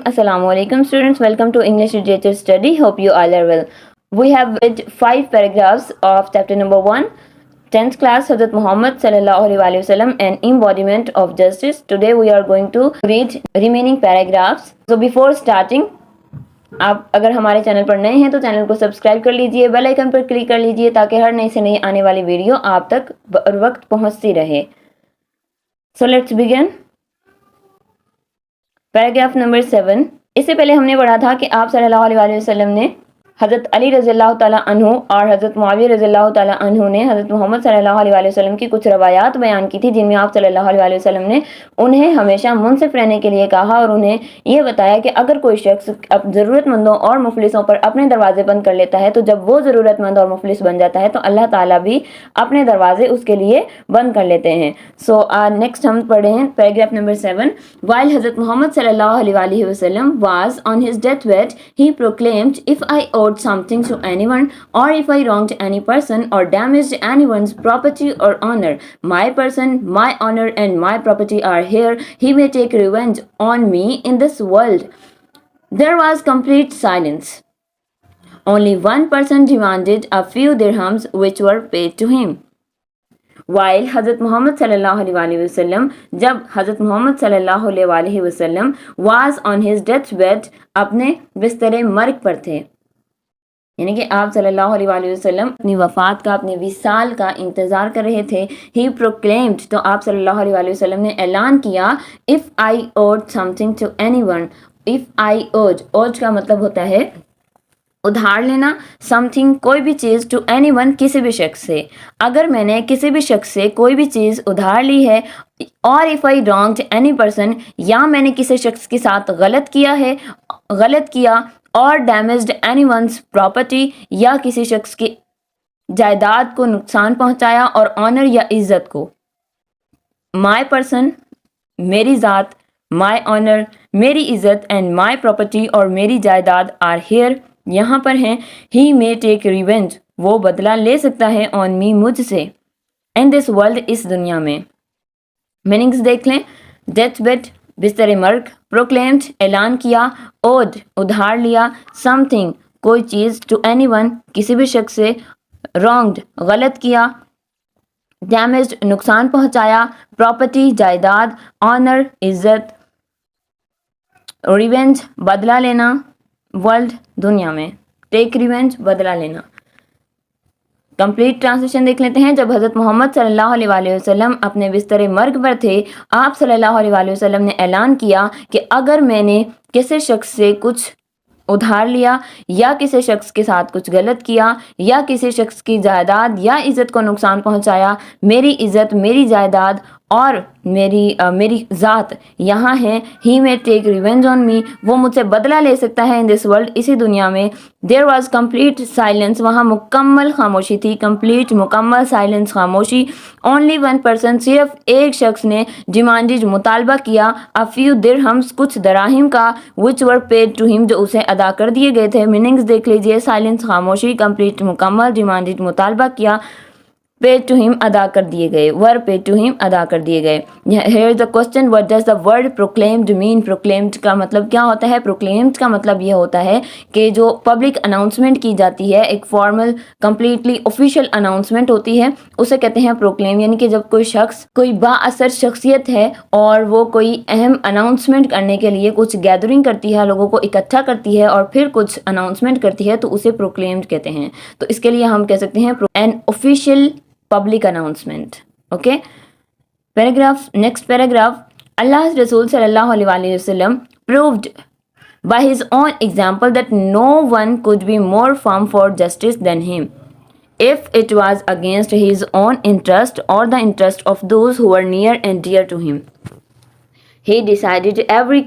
Assalamu alaikum students, welcome to English Literature Study. Hope you all are well. We have read 5 paragraphs of chapter number 1, 10th class Hazrat Muhammad sallallahu alaihi wasallam and embodiment of justice. Today we are going to read remaining paragraphs. So before starting, आप अगर हमारे channel पर नए हैं तो channel को subscribe कर लीजिए, बेल आइकन पर क्लिक कर लीजिए ताकि हर नई से नई आने वाली वीडियो आप तक बर वक्त पहुंचती रहे. So let's begin. Paragraph number 7. इससे पहले हमने पढ़ा था कि आप सल्लल्लाहु अलैहि वसल्लम ने हज़रत अली रज़ियल्लाहु ताला अन्हु और हज़रत मुआविया रज़ियल्लाहु ताला अन्हु ने हज़रत मोहम्मद सल्लल्लाहु अलैहि वसल्लम की कुछ रवायात बयान की थी, जिनमें आप सल्लल्लाहु अलैहि वसल्लम ने उन्हें हमेशा मुनसिफ रहने के लिए कहा और उन्हें यह बताया कि अगर कोई शख्स अब ज़रूरतमंदों और मुफलिसों पर अपने दरवाजे बंद कर लेता है तो जब वो ज़रूरतमंद और मुफलिस बन जाता है तो अल्लाह ताला भी अपने दरवाजे उसके लिए बंद कर लेते हैं. सो नेक्स्ट हम पढ़े हैं paragraph number 7. While Hazrat Muhammad sallallahu alaihi wasallam was on his deathbed, he proclaimed, "If I owed something to anyone, or if I wronged any person or damaged anyone's property or honor, my person, my honor and my property are here. He may take revenge on me in this world." There was complete silence. Only one person demanded a few dirhams which were paid to him. While हज़रत मोहम्मद सल्लल्लाहु अलैहि वसल्लम जब हज़रत मोहम्मद सल्लल्लाहु अलैहि वसल्लम was on his deathbed अपने बिस्तर मर्ग पर थे, यानी कि आप सल्लल्लाहु अलैहि वसल्लम अपनी वफ़ात का, अपने विसाल का इंतज़ार कर रहे थे. ही प्रोक्लेम्ड, तो आप सल्लल्लाहु अलैहि वसल्लम ने ऐलान किया, if I owed something to anyone. If I owes का मतलब होता है उधार लेना, समथिंग कोई भी चीज़, टू एनीवन किसी भी शख्स से. अगर मैंने किसी भी शख्स से कोई भी चीज़ उधार ली है, और if I wronged any person, या मैंने किसी शख्स के साथ गलत किया, और डैमेज्ड एनीवन्स प्रॉपर्टी, या किसी शख्स की जायदाद को नुकसान पहुंचाया, और ऑनर या इज्जत को. माय पर्सन मेरी ज़ात, माय ऑनर मेरी इज्जत, एंड माय प्रॉपर्टी और मेरी जायदाद आर हियर यहाँ पर हैं. ही मे टेक रिवेंज, वो बदला ले सकता है, ऑन मी मुझसे, इन दिस वर्ल्ड इस दुनिया में. मीनिंग्स देख लें. डेथ बेड बिस्तर मर्ग, प्रोक्लेम्ड ऐलान किया, ओड उधार लिया, समथिंग कोई चीज़, टू एनीवन किसी भी शख्स से, रॉन्ग्ड गलत किया, डैमेज्ड नुकसान पहुंचाया, प्रॉपर्टी जायदाद, ऑनर इज्जत, रिवेंज बदला लेना, वर्ल्ड दुनिया में, टेक रिवेंज बदला लेना. कंप्लीट ट्रांसलेशन देख लेते हैं. जब हज़रत मोहम्मद सल्लल्लाहु अलैहि वसल्लम अपने बिस्तर मर्ग पर थे, आप सल्लल्लाहु अलैहि वसल्लम ने ऐलान किया कि अगर मैंने किसी शख्स से कुछ उधार लिया, या किसी शख्स के साथ कुछ गलत किया, या किसी शख्स की जायदाद या इज़्ज़त को नुकसान पहुंचाया, मेरी इज़्ज़त, मेरी जायदाद और मेरी ज़ात यहाँ है. He may take revenge on me, वो मुझसे बदला ले सकता है, इन दिस वर्ल्ड इसी दुनिया में. देयर वॉज कम्प्लीट साइलेंस, वहाँ मुकम्मल खामोशी थी. कम्प्लीट मुकम्मल साइलेंस, खामोशी. ओनली वन पर्सन, सिर्फ एक शख्स ने, डिमांडेड मुतालबा किया, अ फ्यू दिरहम्स कुछ दराहिम का, विच वर पेड टू हिम जो उसे अदा कर दिए गए थे. मीनिंग्स देख लीजिए. साइलेंस खामोशी, कम्प्लीट मुकम्मल, डिमांडेड मुतालबा किया, पेड टू हिम अदा कर दिए गए, वर पेड टू हिम अदा कर दिए गए. Here is the question, what does the word proclaimed mean. Proclaimed का मतलब क्या होता है? प्रोक्लेम्ड का मतलब ये होता है कि जो पब्लिक अनाउंसमेंट की जाती है, एक फॉर्मल कंप्लीटली ऑफिशियल अनाउंसमेंट होती है, उसे कहते हैं प्रोक्लेम. यानी कि जब कोई शख्स, कोई बाअसर शख्सियत है और वो कोई अहम अनाउंसमेंट करने के लिए कुछ गैदरिंग करती है, लोगों को इकट्ठा करती है और फिर कुछ अनाउंसमेंट करती है, तो उसे प्रोक्लेम्ड कहते हैं. तो इसके लिए हम कह सकते हैं an official public announcement. Okay, next paragraph. Allah's Rasul sallallahu alaihi wasallam proved by his own example that no one could be more firm for justice than him, if it was against his own interest or the interest of those who were near and dear to him. He decided every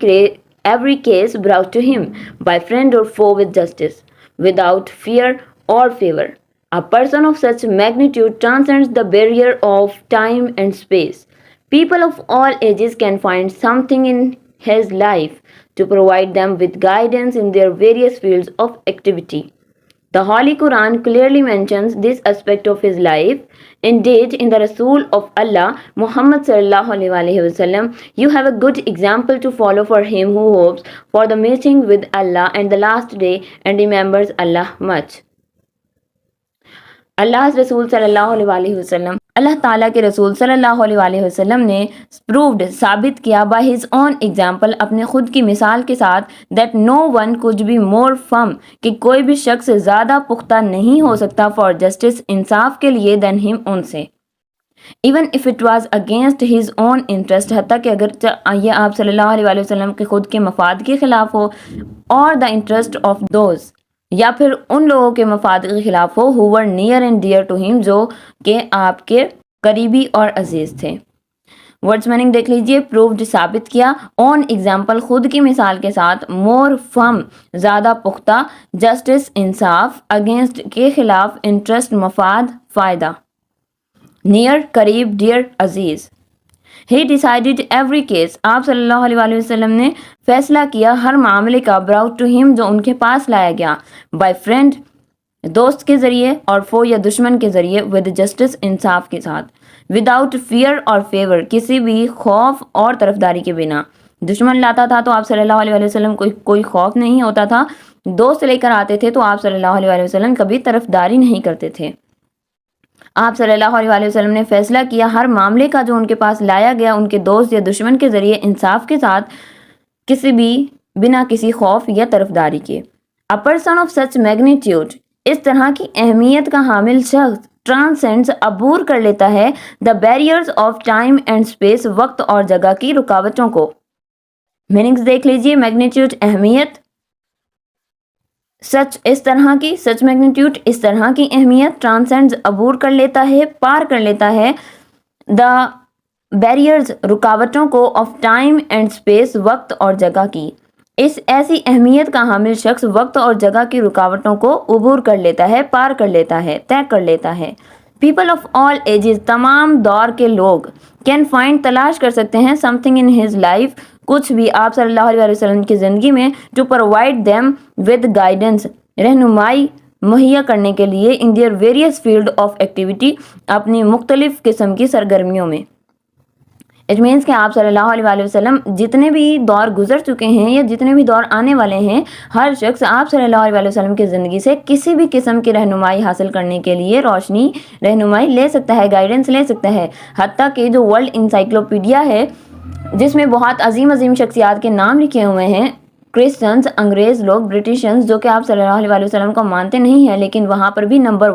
case brought to him by friend or foe with justice, without fear or favor. A person of such magnitude transcends the barrier of time and space. People of all ages can find something in his life to provide them with guidance in their various fields of activity. The Holy Quran clearly mentions this aspect of his life. Indeed, in the Rasul of Allah, Muhammad sallallahu alaihi wasallam, you have a good example to follow for him who hopes for the meeting with Allah and the last day and remembers Allah much. अल्लाह रसूल सल्लल्लाहु अलैहि वसल्लम, अल्लाह ताला के रसूल सल्लल्लाहु अलैहि वसल्लम ने प्रूव्ड साबित किया बाय हिज ऑन एग्जाम्पल, अपने खुद की मिसाल के साथ, that no one could be more firm, कि कोई भी शख्स ज़्यादा पुख्ता नहीं हो सकता फॉर जस्टिस, इंसाफ के लिए, देन हिम, उनसे, even if it was against his own interest, हत्ता कि अगर ये आप सल्लल्लाहु अलैहि वसल्लम के खुद के मफाद के खिलाफ हो, और द इंटरेस्ट ऑफ दोज, या फिर उन लोगों के मफाद के खिलाफ हो, who were near and dear to him, जो कि आपके करीबी और अजीज थे। वर्ड्स मीनिंग देख लीजिए, प्रूव्ड साबित किया, ऑन एग्जाम्पल खुद की मिसाल के साथ, मोर फर्म ज़्यादा पुख्ता, जस्टिस इंसाफ, अगेंस्ट के खिलाफ, इंटरेस्ट मफाद फ़ायदा, नियर करीब, डियर अजीज़। He decided every case, आप सल्लल्लाहु अलैहि वसल्लम ने फैसला किया हर मामले का, brought to him, जो उनके पास लाया गया, by friend, दोस्त के ज़रिए, और foe या दुश्मन के ज़रिए, with justice, इंसाफ के साथ, without fear और favor, किसी भी खौफ और तरफदारी के बिना। दुश्मन लाता था तो आप सल्लल्लाहु अलैहि वसल्लम को कोई खौफ नहीं होता था, दोस्त लेकर आते थे तो आप सल्लल्लाहु अलैहि वसल्लम कभी तरफदारी नहीं करते थे। आप सल्लल्लाहु अलैहि वसल्लम ने फैसला किया हर मामले का जो उनके पास लाया गया, उनके दोस्त या दुश्मन के ज़रिए, इंसाफ के साथ, किसी भी बिना किसी खौफ या तरफदारी के। A person of such magnitude, इस तरह की अहमियत का हामिल शख्स, ट्रांसेंड्स, अबूर कर लेता है, the barriers of time and space, वक्त और जगह की रुकावटों को। मीनिंग्स देख लीजिए, मैग्नीट्यूड अहमियत, सच इस तरह की, सच मैग्नीट्यूड इस तरह की अहमियत, ट्रांसेंड्स अबूर कर लेता है, पार कर लेता है, द बैरियर्स रुकावटों को, ऑफ टाइम एंड स्पेस वक्त और जगह की। इस ऐसी अहमियत का हामिल शख्स वक्त और जगह की रुकावटों को अबूर कर लेता है, पार कर लेता है, तय कर लेता है। पीपल ऑफ ऑल एजेस, तमाम दौर के लोग, कैन फाइंड तलाश कर सकते हैं, समथिंग इन हिज लाइफ, कुछ भी आप सल्लल्लाहु अलैहि वसल्लम की ज़िंदगी में, to provide them with guidance, रहनुमाई मुहैया करने के लिए, in their various field of activity, अपनी मुख्तलिफ किस्म की सरगर्मियों में। इट मीन्स कि आप सल्लल्लाहु अलैहि वसल्लम जितने भी दौर गुजर चुके हैं या जितने भी दौर आने वाले हैं, हर शख्स आप सल्लल्लाहु अलैहि वसल्लम की ज़िंदगी से किसी भी किस्म की रहनुमाई हासिल करने के लिए रोशनी, रहनुमाई ले सकता है, गाइडेंस ले सकता है। हत्ता कि जो वर्ल्ड इंसाइक्लोपीडिया है, जिसमें बहुत अजीम अजीम शख्सियात के नाम लिखे हुए हैं, क्रिश्चियंस, अंग्रेज़ लोग, ब्रिटिशर्स, जो कि आप सल्लल्लाहु अलैहि वसल्लम को मानते नहीं हैं, लेकिन वहाँ पर भी नंबर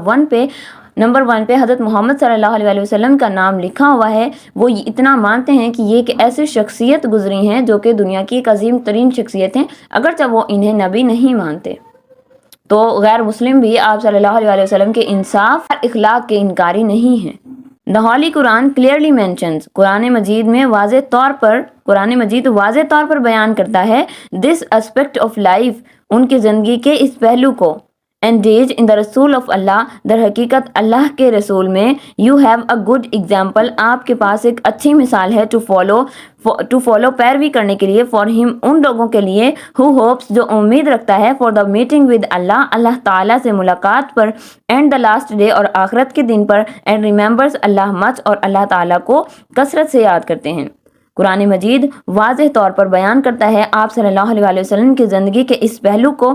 वन पे हज़रत मोहम्मद सल्लल्लाहु अलैहि वसल्लम का नाम लिखा हुआ है। वो इतना मानते हैं कि ये एक ऐसी शख्सियत गुजरी हैं जो कि दुनिया की एक अजीम तरीन शख्सियत हैं, अगरचे वो इन्हें नबी नहीं मानते। तो गैर मुस्लिम भी आप सल्लल्लाहु अलैहि वसल्लम के इंसाफ और इखलाक के इनकारी नहीं हैं। The holy Quran clearly mentions, कुरान मजीद वाज़े तौर पर बयान करता है, दिस एस्पेक्ट ऑफ लाइफ, उनकी ज़िंदगी के इस पहलू को, एंडेज इन द रसूल ऑफ अल्लाह, दर हकीकत अल्लाह के रसूल में, you have a good example, आपके पास एक अच्छी मिसाल है, टू फॉलो पैरवी करने के लिए, फॉर हिम, उन लोगों के लिए, हु होप्स, जो उम्मीद रखता है, फॉर द मीटिंग विद अल्लाह, अल्लाह ताला से मुलाकात पर, एंड द लास्ट डे, और आखिरत के दिन पर, एंड रिमेंबर्स अल्लाह मच, और अल्लाह ताला को कसरत से याद करते हैं। कुरान मजीद वाज़ेह तौर पर बयान करता है आप सल्लल्लाहु अलैहि वसल्लम की ज़िंदगी के इस पहलू को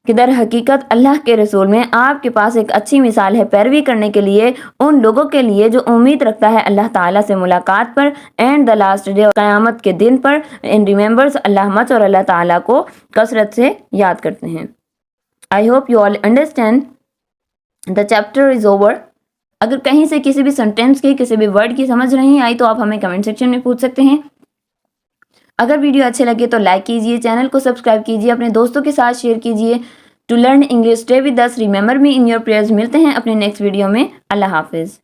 कि दर हकीकत अल्लाह के रसूल में आपके पास एक अच्छी मिसाल है पैरवी करने के लिए, उन लोगों के लिए जो उम्मीद रखता है अल्लाह ताला से मुलाकात पर, एंड द लास्ट डे, क़यामत के दिन पर, एंड रिमेंबर्स अल्लाह मच, और अल्लाह ताला को कसरत से याद करते हैं। I hope you all understand, the chapter is over. अगर कहीं से किसी भी सेंटेंस की, किसी भी वर्ड की समझ नहीं आई तो आप हमें कमेंट सेक्शन में पूछ सकते हैं। अगर वीडियो अच्छे लगे तो लाइक कीजिए, चैनल को सब्सक्राइब कीजिए, अपने दोस्तों के साथ शेयर कीजिए। To learn English stay with us, remember me in your prayers. मिलते हैं अपने नेक्स्ट वीडियो में। अल्लाह हाफिज़।